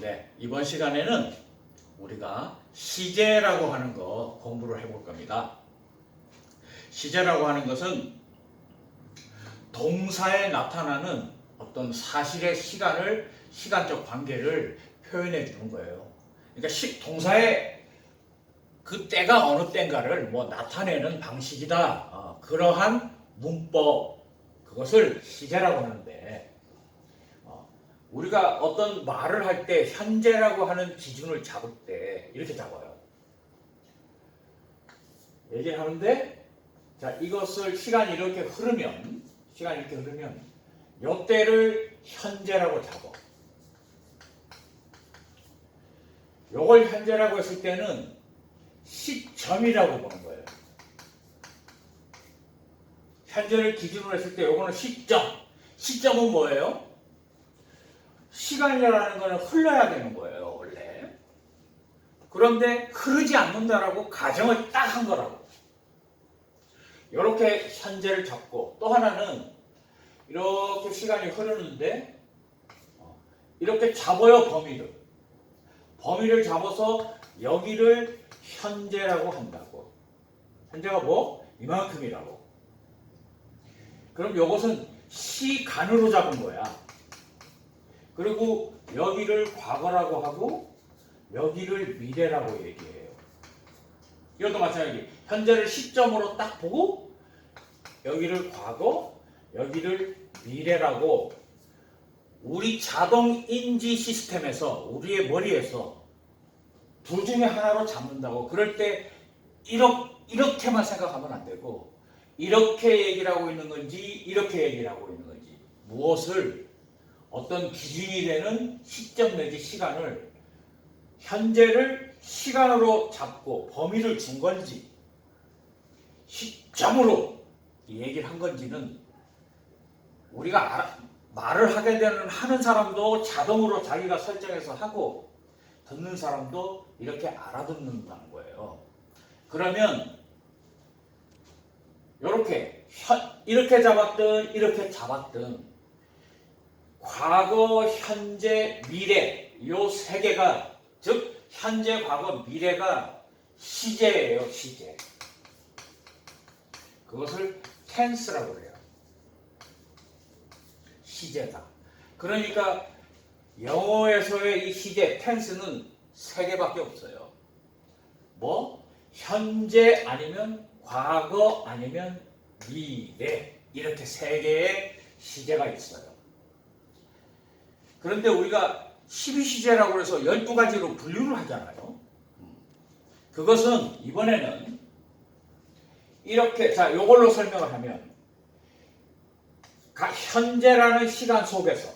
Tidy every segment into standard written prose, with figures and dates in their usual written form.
네, 이번 시간에는 우리가 시제라고 하는 거 공부를 해볼 겁니다. 시제라고 하는 것은 동사에 나타나는 어떤 사실의 시간적 관계를 표현해 주는 거예요. 그러니까 동사의 그 때가 어느 때인가를 나타내는 방식이다. 그러한 문법, 그것을 시제라고 하는데, 우리가 어떤 말을 할 때 현재라고 하는 기준을 잡을 때 이렇게 잡아요. 얘기를 하는데, 자, 이것을 시간이 이렇게 흐르면 이때를 현재라고 잡아. 요걸 현재라고 했을 때는 시점이라고 보는 거예요. 현재를 기준으로 했을 때 요거는 시점. 시점은 뭐예요? 시간이라는 거는 흘러야 되는 거예요, 원래. 그런데 흐르지 않는다라고 가정을 딱 한 거라고. 이렇게 현재를 잡고, 또 하나는 이렇게 시간이 흐르는데 이렇게 잡아요, 범위를 잡아서 여기를 현재라고 한다고. 현재가 이만큼이라고. 그럼 이것은 시간으로 잡은 거야. 그리고 여기를 과거라고 하고 여기를 미래라고 얘기해요. 이것도 마찬가지. 현재를 시점으로 딱 보고 여기를 과거, 여기를 미래라고 우리 자동 인지 시스템에서, 우리의 머리에서 둘 중에 하나로 잡는다고. 그럴 때 이렇게만 생각하면 안 되고, 이렇게 얘기를 하고 있는 건지 이렇게 얘기를 하고 있는 건지, 무엇을 어떤 기준이 되는 시점 내지 시간을, 현재를 시간으로 잡고 범위를 준 건지 시점으로 얘기를 한 건지는 우리가 말을 하게 되는, 하는 사람도 자동으로 자기가 설정해서 하고 듣는 사람도 이렇게 알아듣는다는 거예요. 그러면 이렇게 잡았든 이렇게 잡았든 과거, 현재, 미래, 요 세 개가, 즉 현재, 과거, 미래가 시제예요, 시제. 그것을 텐스라고 그래요. 시제다. 그러니까 영어에서의 이 시제, 텐스는 세 개밖에 없어요. 현재 아니면 과거 아니면 미래, 이렇게 세 개의 시제가 있어요. 그런데 우리가 12시제라고 해서 12가지로 분류를 하잖아요. 그것은 이번에는 이렇게, 자, 요걸로 설명을 하면, 현재라는 시간 속에서,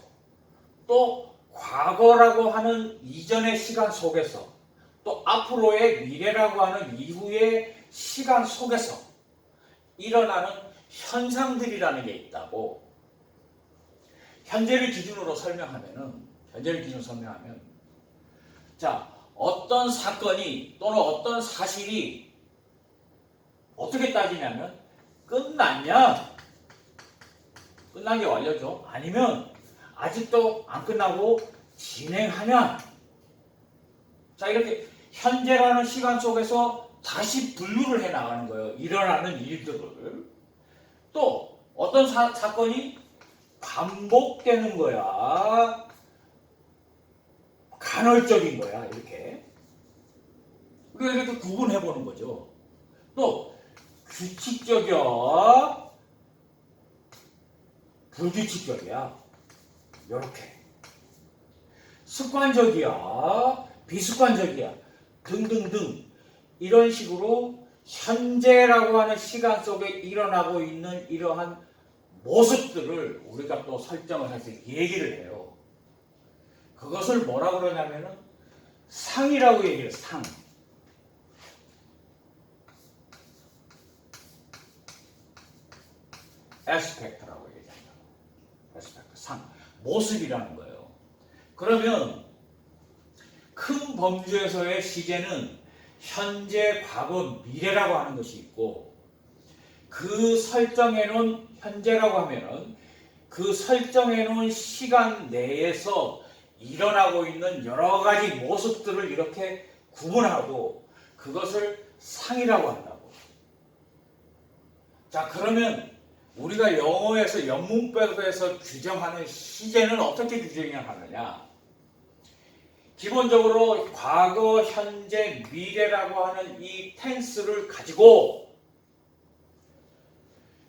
또 과거라고 하는 이전의 시간 속에서, 또 앞으로의 미래라고 하는 이후의 시간 속에서 일어나는 현상들이라는 게 있다고. 현재를 기준으로 설명하면, 자, 어떤 사건이 또는 어떤 사실이 어떻게 따지냐면, 끝난 게 완료죠. 아니면 아직도 안 끝나고 진행하냐. 자, 이렇게 현재라는 시간 속에서 다시 분류를 해 나가는 거예요. 일어나는 일들을. 또 어떤 사건이 반복되는 거야, 간헐적인 거야, 이렇게. 우리가 이렇게 구분해 보는 거죠. 또 규칙적이야, 불규칙적이야, 이렇게. 습관적이야, 비습관적이야, 등등등. 이런 식으로 현재라고 하는 시간 속에 일어나고 있는 이러한 모습들을 우리가 또 설정을 해서 얘기를 해요. 그것을 뭐라고 그러냐면은 상이라고 얘기해요. 상. 에스펙트라고 얘기한다. 에스펙트, 상. 모습이라는 거예요. 그러면 큰 범주에서의 시제는 현재, 과거, 미래라고 하는 것이 있고, 그 설정해 놓은, 현재라고 하면은 그 설정해 놓은 시간 내에서 일어나고 있는 여러 가지 모습들을 이렇게 구분하고 그것을 상이라고 한다고. 자, 그러면 우리가 영어에서 영문법에서 규정하는 시제는 어떻게 규정하느냐? 기본적으로 과거, 현재, 미래라고 하는 이 텐스를 가지고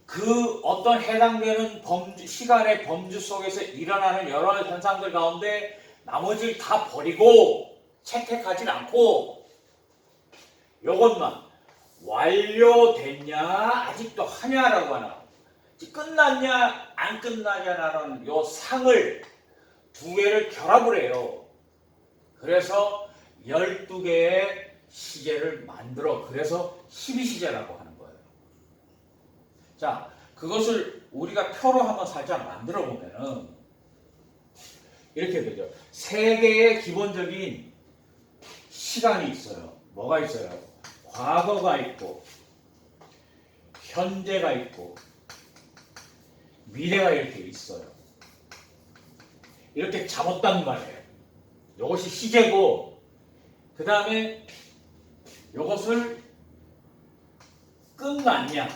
그 어떤 해당되는 시간의 범주 속에서 일어나는 여러 현상들 가운데 나머지를 다 버리고 채택하진 않고 이것만 완료됐냐 아직도 하냐라고 하나 끝났냐 안 끝나냐라는 요 상을 두 개를 결합을 해요. 그래서 12개의 시제를 만들어 그래서 12시제라고 하는 거예요. 자, 그것을 우리가 표로 한번 살짝 만들어 보면은 이렇게 되죠. 세 개의 기본적인 시간이 있어요. 뭐가 있어요? 과거가 있고 현재가 있고 미래가 이렇게 있어요. 이렇게 잡았단 말이에요. 이것이 시제고 그 다음에 이것을 끝났냐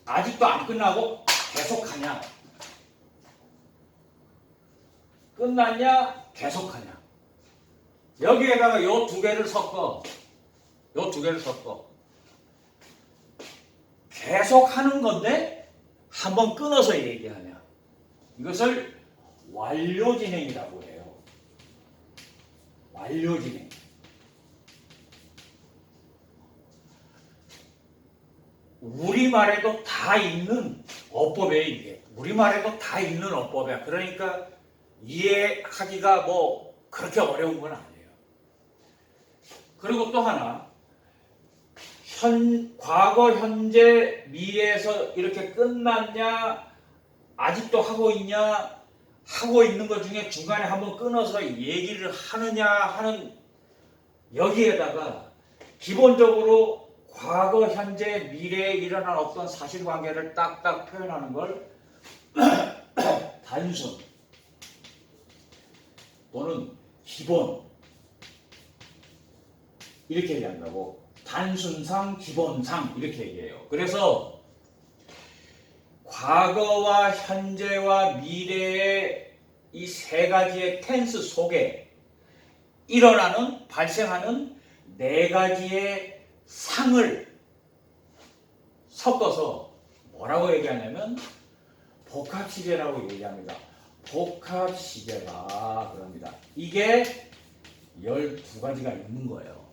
아직도 안 끝나고 계속하냐 끝났냐 계속하냐 여기에다가 요 두 개를 섞어 계속하는 건데 한번 끊어서 얘기하냐 이것을 완료진행이라고 해요. 완료진행. 우리말에도 다 있는 어법이에요. 이게 우리말에도 다 있는 어법이야. 그러니까 이해하기가 뭐 그렇게 어려운 건 아니에요. 그리고 또 하나 과거, 현재, 미래에서 이렇게 끝났냐 아직도 하고 있냐 하고 있는 것 중에 중간에 한번 끊어서 얘기를 하느냐 하는 여기에다가 기본적으로 과거, 현재, 미래에 일어난 어떤 사실관계를 딱딱 표현하는 걸 단순 또는 기본 이렇게 얘기한다고. 단순상, 기본상 이렇게 얘기해요. 그래서 과거와 현재와 미래의 이 세 가지의 텐스 속에 일어나는 발생하는 네 가지의 상을 섞어서 뭐라고 얘기하냐면 복합시제라고 얘기합니다. 복합시제가 그럽니다. 이게 12가지가 있는 거예요.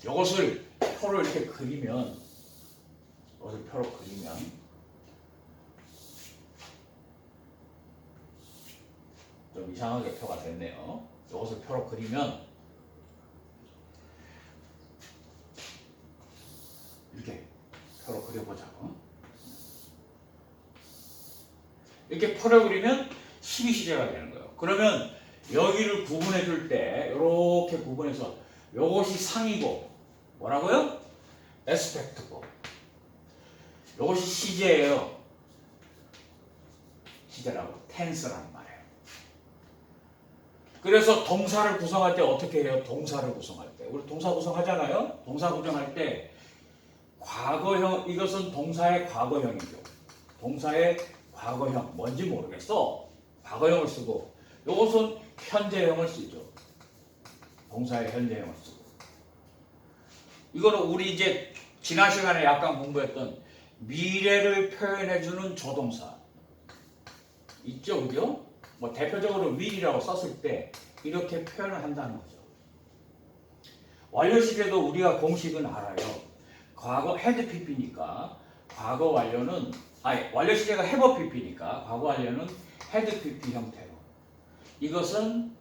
이것을 표로 이렇게 그리면 좀 이상하게 표가 됐네요. 이것을 표로 그리면 이렇게 표로 그려보자고. 이렇게 표로 그리면 12시제가 되는 거예요. 그러면 여기를 구분해 줄 때 이렇게 구분해서 이것이 상이고 뭐라고요? 에스펙트고 이것이 시제예요. 시제라고 텐스라는 말이에요. 그래서 동사를 구성할 때 어떻게 해요? 동사를 구성할 때 우리 동사 구성하잖아요. 동사 구성할 때 과거형 이것은 동사의 과거형이죠. 동사의 과거형 뭔지 모르겠어. 과거형을 쓰고 이것은 현재형을 쓰죠. 동사의 현재형을 쓰고 이거는 우리 이제 지난 시간에 약간 공부했던 미래를 표현해주는 조동사 있죠, 그죠? 뭐 대표적으로 will이라고 썼을 때 이렇게 표현을 한다는 거죠. 완료 시제도 우리가 공식은 알아요. 과거 had pp니까 과거 완료는 완료 시제가 have pp니까 과거 완료는 had pp 형태로 이것은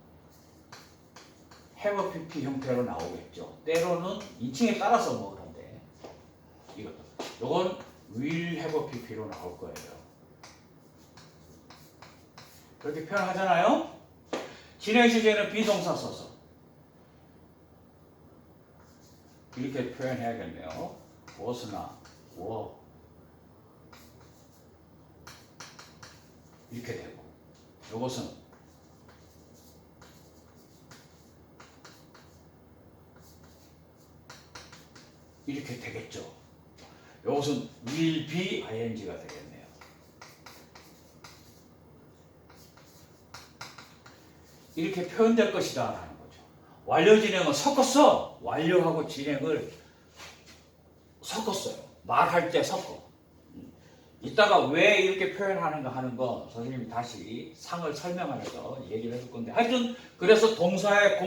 have pp 형태로 나오겠죠. 때로는 인칭에 따라서 뭐 그런데 이건 will have pp로 나올 거예요. 그렇게 표현하잖아요. 진행 시제는 비동사 써서 이렇게 표현해야겠네요. was나 were 이렇게 되고, 요것은 이렇게 되겠죠. 요것은 will be ing가 되겠네요. 이렇게 표현될 것이다 라는 거죠. 완료 진행은 섞었어. 완료하고 진행을 섞었어요. 말할 때 섞어. 이따가 왜 이렇게 표현하는가 하는 거 선생님이 다시 상을 설명하면서 얘기를 해줄 건데, 하여튼 그래서 동사의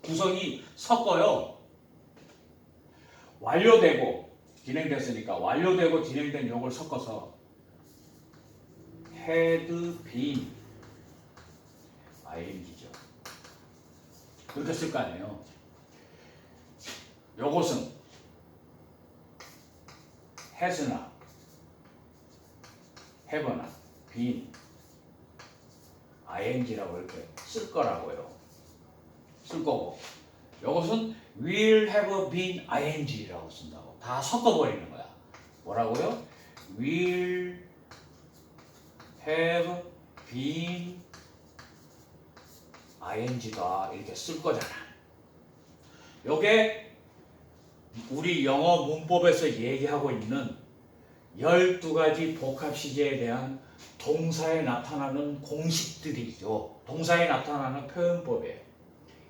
구성이 섞어요. 완료되고 진행됐으니까 완료되고 진행된 용어를 섞어서 had been ing죠. 그렇게 쓸 거 아니에요. 요것은 has나 have나 been ing라고 이렇게 쓸 거라고요. 쓸 거고, 요것은 will have been ing라고 쓴다고. 다 섞어버리는 거야. 뭐라고요? will have been ing다 이렇게 쓸 거잖아. 요게 우리 영어 문법에서 얘기하고 있는 12가지 복합 시제에 대한 동사에 나타나는 공식들이죠. 동사에 나타나는 표현법이에요.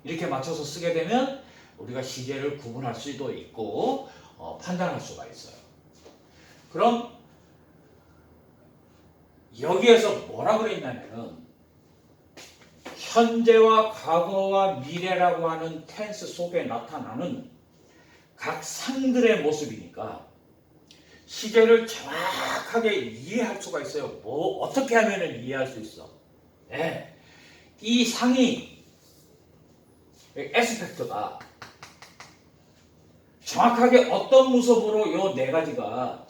이렇게 맞춰서 쓰게 되면 우리가 시제를 구분할 수도 있고 판단할 수가 있어요. 그럼 여기에서 뭐라 그랬냐면은 현재와 과거와 미래라고 하는 텐스 속에 나타나는 각 상들의 모습이니까 시제를 정확하게 이해할 수가 있어요. 뭐 어떻게 하면 이해할 수 있어? 네. 이 상이 에스펙트가 정확하게 어떤 모습으로 요 네 가지가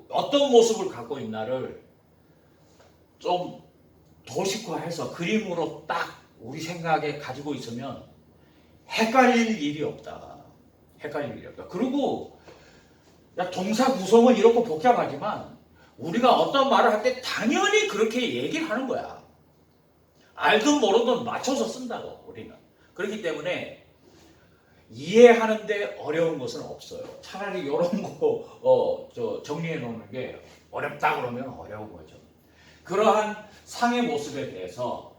어떤 모습을 갖고 있나를 좀 도식화해서 그림으로 딱 우리 생각에 가지고 있으면 헷갈릴 일이 없다. 헷갈릴 일이 없다. 그리고 동사 구성은 이렇고 복잡하지만 우리가 어떤 말을 할 때 당연히 그렇게 얘기를 하는 거야. 알든 모르든 맞춰서 쓴다고 우리는. 그렇기 때문에 이해하는데 어려운 것은 없어요. 차라리 이런 거 정리해 놓는 게 어렵다 그러면 어려운 거죠. 그러한 상의 모습에 대해서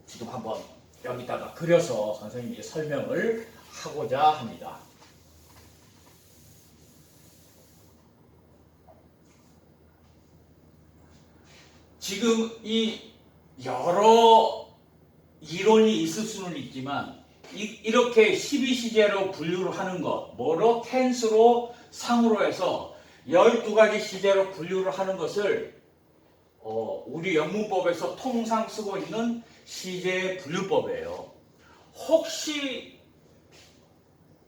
지금 한번 여기다가 그려서 선생님이 설명을 하고자 합니다. 지금 이 여러 이론이 있을 수는 있지만 이렇게 12시제로 분류를 하는 것, 뭐로? 텐스로 상으로 해서 12가지 시제로 분류를 하는 것을 우리 영문법에서 통상 쓰고 있는 시제 분류법이에요. 혹시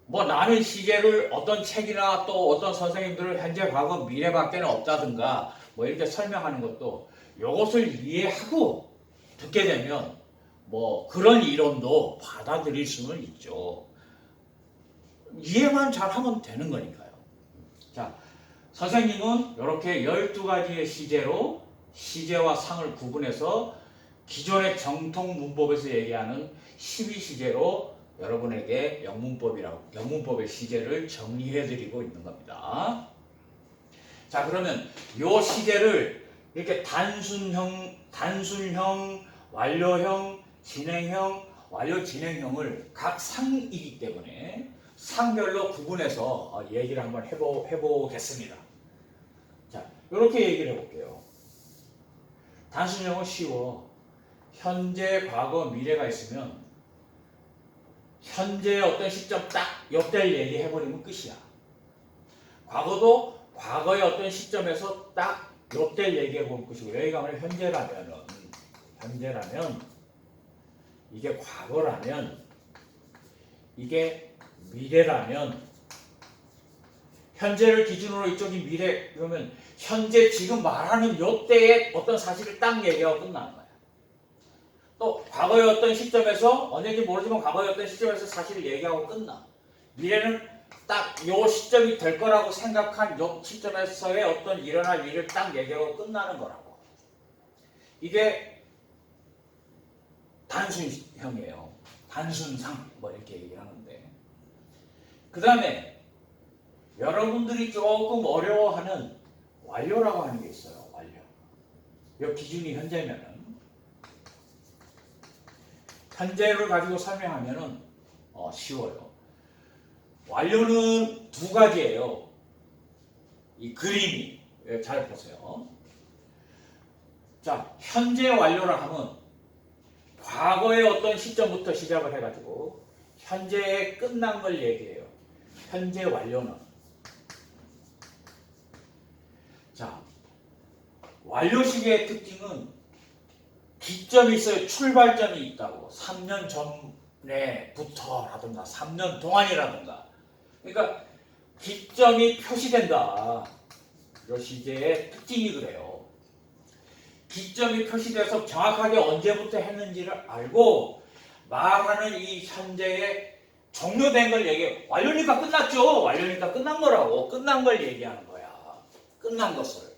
뭐 나는 시제를 어떤 책이나 또 어떤 선생님들을 현재, 과거, 미래밖에는 없다든가 뭐 이렇게 설명하는 것도 이것을 이해하고 듣게 되면 뭐 그런 이론도 받아들일 수는 있죠. 이해만 잘하면 되는 거니까요. 자, 선생님은 이렇게 12가지의 시제로 시제와 상을 구분해서 기존의 정통 문법에서 얘기하는 12시제로 여러분에게 영문법의 시제를 정리해드리고 있는 겁니다. 자, 그러면 이 시제를 이렇게 단순형, 완료형, 진행형, 완료 진행형을 각 상이기 때문에 상별로 구분해서 얘기를 한번 해보겠습니다. 자, 이렇게 얘기를 해볼게요. 단순형은 쉬워. 현재, 과거, 미래가 있으면 현재의 어떤 시점 딱 옆될 얘기 해버리면 끝이야. 과거도 과거의 어떤 시점에서 딱 옆될 얘기 해보면 끝이고, 여기가 만약 현재라면 이게 과거라면 이게 미래라면, 현재를 기준으로 이쪽이 미래, 그러면 현재 지금 말하는 요때의 어떤 사실을 딱 얘기하고 끝나는 거야. 또 과거의 어떤 시점에서, 언제인지 모르지만 과거의 어떤 시점에서 사실을 얘기하고 끝나. 미래는 딱 요 시점이 될 거라고 생각한 요 시점에서의 어떤 일어날 일을 딱 얘기하고 끝나는 거라고. 이게 단순형이에요. 단순상 뭐 이렇게 얘기하는데 그 다음에 여러분들이 조금 어려워하는 완료라고 하는 게 있어요. 완료. 이 기준이 현재면은 현재를 가지고 설명하면은 쉬워요. 완료는 두 가지예요. 이 그림이 잘 보세요. 자, 현재 완료라 하면 과거의 어떤 시점부터 시작을 해가지고 현재에 끝난 걸 얘기해요. 현재 완료는. 자, 완료식의 특징은 기점이 있어요. 출발점이 있다고. 3년 전에부터라든가 3년 동안이라든가. 그러니까 기점이 표시된다. 이 시제의 특징이 그래요. 기점이 표시돼서 정확하게 언제부터 했는지를 알고 말하는 이 현재의 종료된 걸 얘기해요. 완료니까 끝났죠. 완료니까 끝난 거라고. 끝난 걸 얘기하는 거야. 끝난 것을.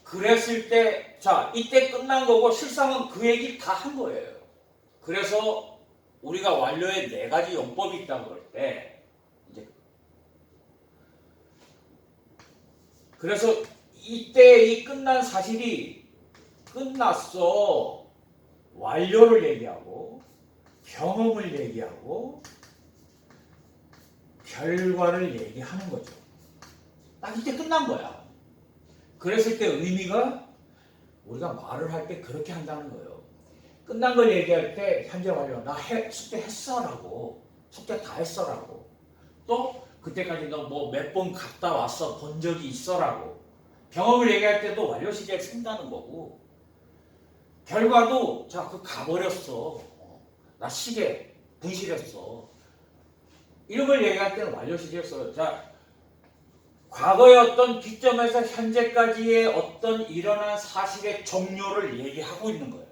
그랬을 때, 자, 이때 끝난 거고 실상은 그 얘기 다 한 거예요. 그래서 우리가 완료의 4가지 용법이 있다고 그럴 때, 이제 그래서 이때 이 끝난 사실이 끝났어. 완료를 얘기하고 경험을 얘기하고 결과를 얘기하는 거죠. 딱 이때 끝난 거야. 그랬을 때 의미가 우리가 말을 할 때 그렇게 한다는 거예요. 끝난 걸 얘기할 때 현재 완료. 나 숙제 했어라고. 숙제 다 했어라고. 또 그때까지 너 뭐 몇 번 갔다 왔어 본 적이 있어라고. 경험을 얘기할 때도 완료 시제를 쓴다는 거고. 결과도 자, 그 가버렸어. 나 시계 분실했어. 이런 걸 얘기할 때는 완료 시제를 써요. 자, 과거의 어떤 기점에서 현재까지의 어떤 일어난 사실의 종료를 얘기하고 있는 거예요.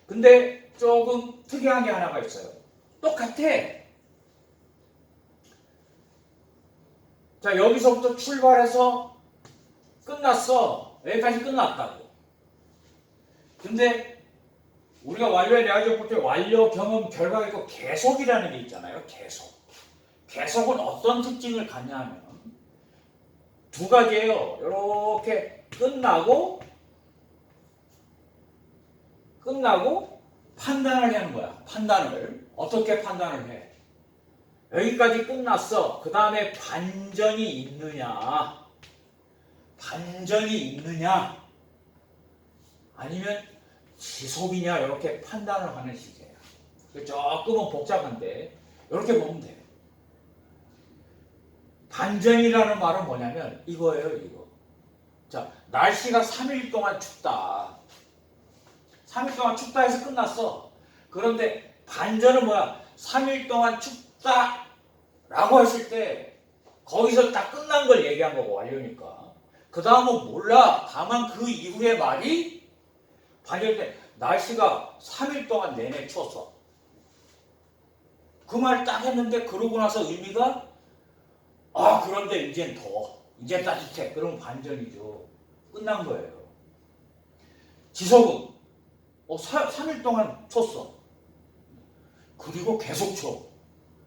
근데 조금 특이한 게 하나가 있어요. 똑같아. 자, 여기서부터 출발해서 끝났어. 여기까지 끝났다고. 근데 우리가 완료에 대하여 볼 때 완료, 경험, 결과가 있고 계속이라는 게 있잖아요. 계속. 계속은 어떤 특징을 갖냐 하면 두 가지예요. 이렇게 끝나고 판단을 하는 거야. 판단을. 어떻게 판단을 해? 여기까지 끝났어. 그 다음에 반전이 있느냐? 반전이 있느냐? 아니면 지속이냐? 이렇게 판단을 하는 시제야. 조금은 복잡한데 이렇게 보면 돼. 반전이라는 말은 뭐냐면 이거예요, 이거. 자, 날씨가 3일 동안 춥다. 3일 동안 춥다 해서 끝났어. 그런데 반전은 뭐야? 3일 동안 춥다라고 했을 때 거기서 딱 끝난 걸 얘기한 거고 완료니까. 그 다음은 몰라. 다만 그 이후의 말이 반전일 때 날씨가 3일 동안 내내 추웠어. 그 말 딱 했는데 그러고 나서 의미가 그런데 이젠 더워. 이제 따뜻해. 그럼 반전이죠. 끝난 거예요. 지속은 3일 동안 쳤어. 그리고 계속 쳐.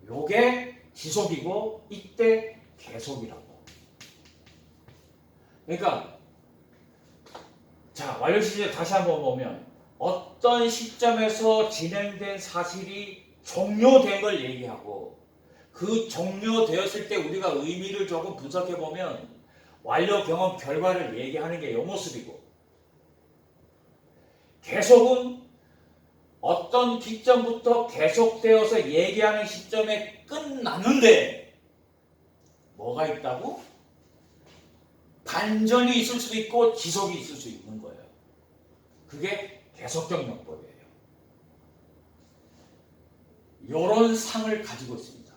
요게 지속이고 이때 계속이라고. 그러니까 자, 완료 시제 다시 한번 보면 어떤 시점에서 진행된 사실이 종료된 걸 얘기하고 그 종료되었을 때 우리가 의미를 조금 분석해 보면 완료, 경험, 결과를 얘기하는 게 이 모습이고 계속은 어떤 기점부터 계속되어서 얘기하는 시점에 끝났는데 뭐가 있다고? 반전이 있을 수도 있고 지속이 있을 수 있는 거예요. 그게 계속적 용법이에요. 이런 상을 가지고 있습니다.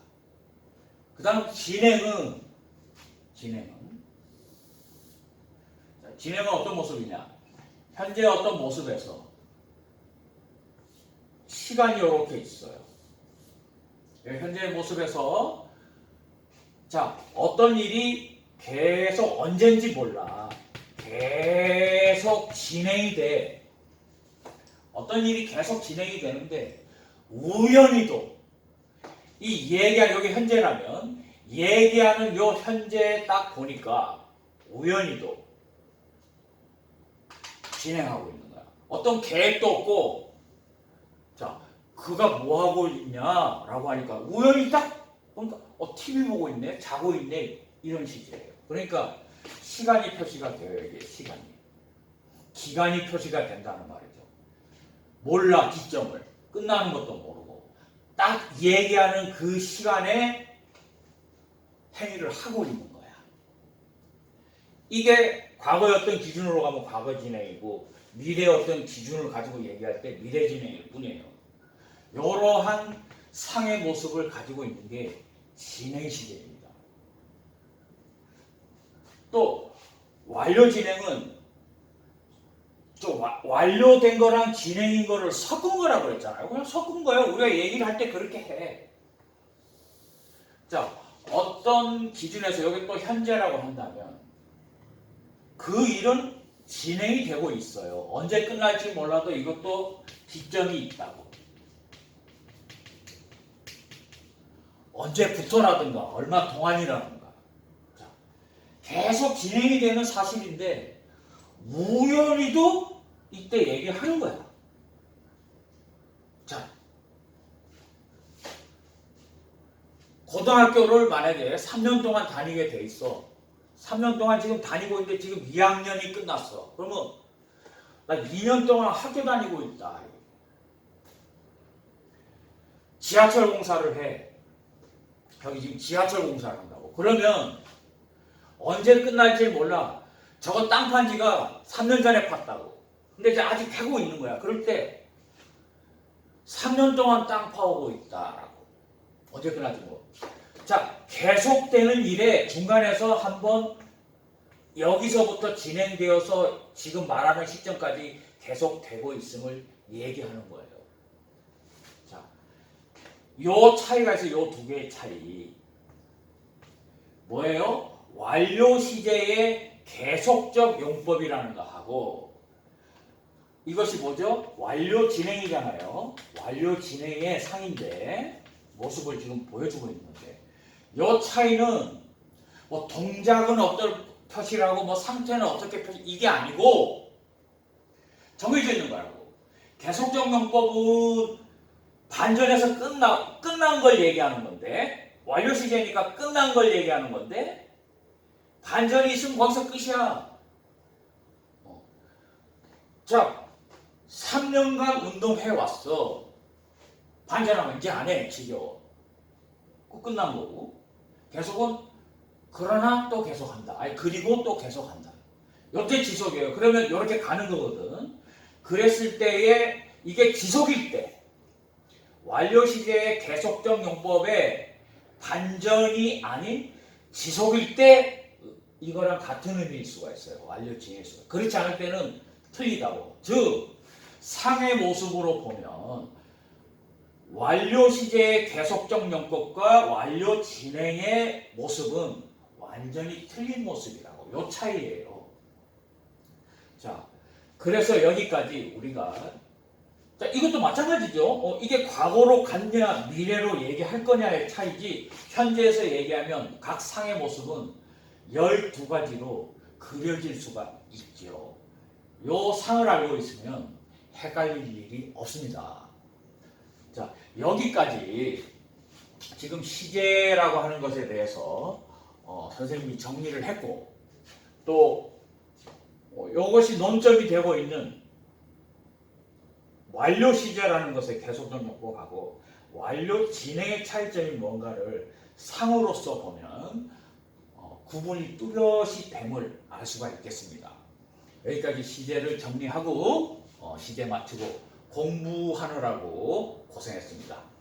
그 다음 진행은 어떤 모습이냐? 현재 어떤 모습에서 시간이 이렇게 있어요. 현재의 모습에서 자, 어떤 일이 계속 언젠지 몰라. 계속 계속 진행이 돼. 어떤 일이 계속 진행이 되는데 우연히도 이 얘기하는 여기 현재라면 얘기하는 요 현재 딱 보니까 우연히도 진행하고 있는 거야. 어떤 계획도 없고 자 그가 뭐 하고 있냐라고 하니까 우연히 딱 보니까 TV 보고 있네, 자고 있네 이런 식이에요. 그러니까 시간이 표시가 돼요. 이게 시간이 기간이 표시가 된다는 말이죠. 몰라 기점을 끝나는 것도 모르고 딱 얘기하는 그 시간에 행위를 하고 있는 거야. 이게 과거의 어떤 기준으로 가면 과거 진행이고 미래의 어떤 기준을 가지고 얘기할 때 미래 진행일 뿐이에요. 이러한 상의 모습을 가지고 있는 게 진행 시제입니다. 또 완료 진행은 또 완료된 거랑 진행인 거를 섞은 거라고 그랬잖아요. 그냥 섞은 거예요. 우리가 얘기를 할 때 그렇게 해. 자, 어떤 기준에서 여기 또 현재라고 한다면 그 일은 진행이 되고 있어요. 언제 끝날지 몰라도 이것도 기점이 있다고. 언제부터라든가 얼마 동안이라든가. 자, 계속 진행이 되는 사실인데 우연히도 이때 얘기하는 거야. 자, 고등학교를 만약에 3년 동안 다니게 돼 있어. 3년 동안 지금 다니고 있는데 지금 2학년이 끝났어. 그러면 나 2년 동안 학교 다니고 있다. 지하철 공사를 해. 여기 지금 지하철 공사를 한다고. 그러면 언제 끝날지 몰라. 저거 땅 판 지가 3년 전에 팠다고. 근데 이제 아직 패고 있는 거야. 그럴 때 3년 동안 땅 파오고 있다라고. 언제 끝날지 몰라. 자, 계속되는 일에 중간에서 한번 여기서부터 진행되어서 지금 말하는 시점까지 계속되고 있음을 얘기하는 거예요. 자, 요 차이가 있어요. 요 두 개의 차이. 뭐예요? 완료 시제의 계속적 용법이라는 거 하고 이것이 뭐죠? 완료 진행이잖아요. 완료 진행의 상인데 모습을 지금 보여주고 있는데 요 차이는 뭐 동작은 어떤 표시라고 뭐 상태는 어떻게 표시 이게 아니고 정해져 있는 거라고. 계속적 용법은 반전에서 끝난 걸 얘기하는 건데 완료 시제니까 끝난 걸 얘기하는 건데 반전이 있으면 거기서 끝이야. 자, 3년간 운동해 왔어. 반전하면 이제 안 해. 지겨워. 끝난 거고. 계속은 그러나 또 계속한다. 아니 그리고 또 계속한다. 이렇게 지속이에요. 그러면 이렇게 가는 거거든. 그랬을 때에 이게 지속일 때 완료 시제의 계속적 용법에 반전이 아닌 지속일 때 이거랑 같은 의미일 수가 있어요. 완료 진행일 수가. 그렇지 않을 때는 틀리다고. 즉 상의 모습으로 보면 완료 시제의 계속적 용법과 완료 진행의 모습은 완전히 틀린 모습이라고. 요 차이예요. 자, 그래서 여기까지 우리가 자, 이것도 마찬가지죠. 이게 과거로 갔냐 미래로 얘기할 거냐의 차이지 현재에서 얘기하면 각 상의 모습은 12가지로 그려질 수가 있죠. 요 상을 알고 있으면 헷갈릴 일이 없습니다. 자, 여기까지 지금 시제라고 하는 것에 대해서 선생님이 정리를 했고 또 이것이 논점이 되고 있는 완료 시제라는 것의 계속적 용법하고 완료 진행의 차이점이 뭔가를 상으로서 보면 구분이 뚜렷이 됨을 알 수가 있겠습니다. 여기까지 시제를 정리하고 시제 마치고 공부하느라고 고생했습니다.